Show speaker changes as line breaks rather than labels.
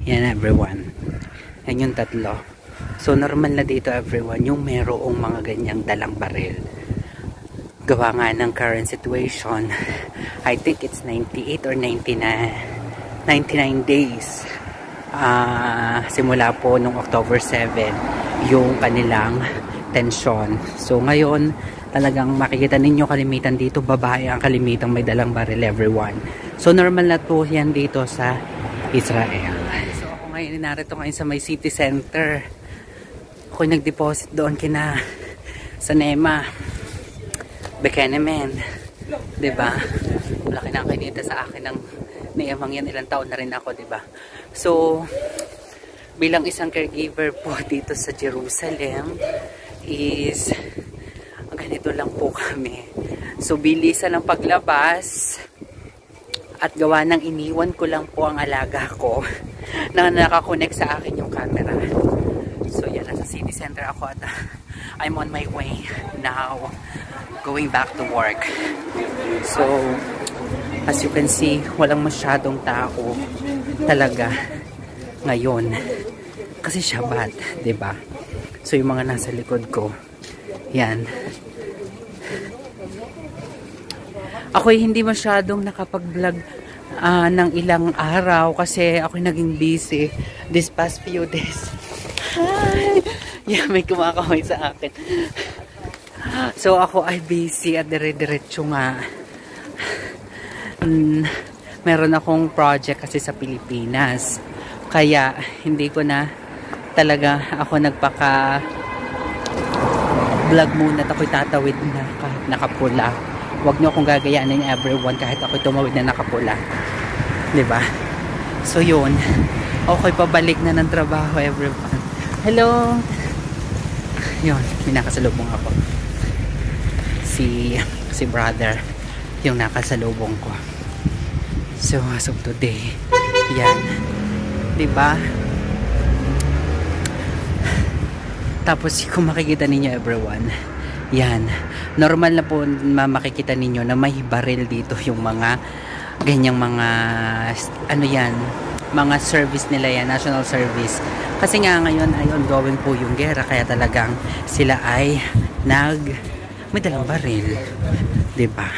Yan everyone. Yan yung tatlo. So normal na dito everyone yung merong mga ganyang dalang baril. Gawa nga ng current situation. I think it's 98 or 99 days. Simula po nung October 7 yung kanilang tensyon. So ngayon talagang makikita ninyo kalimitan dito babae ang kalimitang may dalang baril everyone. So normal na po yan dito sa Israel. So ako ngayon narito ngayon sa may city center. Ako nag-deposit doon kina sa Nema Bekenemen, diba? Malaki na kinita sa akin ng Nemang yan, ilang taon na rin ako, diba? So bilang isang caregiver po dito sa Jerusalem is ganito lang po kami. So bilisan ang paglabas at gawa ng iniwan ko lang po ang alaga ko na nakakonect sa akin yung camera. So yan, nasa city center ako at I'm on my way now going back to work. So as you can see, walang masyadong tao talaga ngayon kasi Shabbat, diba? So yung mga nasa likod ko, yan, ako'y hindi masyadong nakapag-vlog ng ilang araw kasi ako'y naging busy this past few days. Hi! Yeah, may kumakaway sa akin. So ako ay busy at dire-diretso nga. Meron akong project kasi sa Pilipinas. Kaya hindi ko na talaga ako nagpaka vlog muna at ako'y tatawid na kahit nakapula. Huwag nyo akong gagayanin everyone kahit ako'y tumawid na nakapula. Diba? So yun, ako'y pabalik na ng trabaho everyone. Hello! Yun, may nakasalubong ako. Si brother yung nakasalubong ko. So as of today, yan. Diba? Tapos kung makikita ninyo everyone, yan, normal na po makikita ninyo na may baril dito yung mga ganyang mga ano yan, mga service nila yan, national service. Kasi nga ngayon ay ongoing po yung gera kaya talagang sila ay may dalang baril, diba?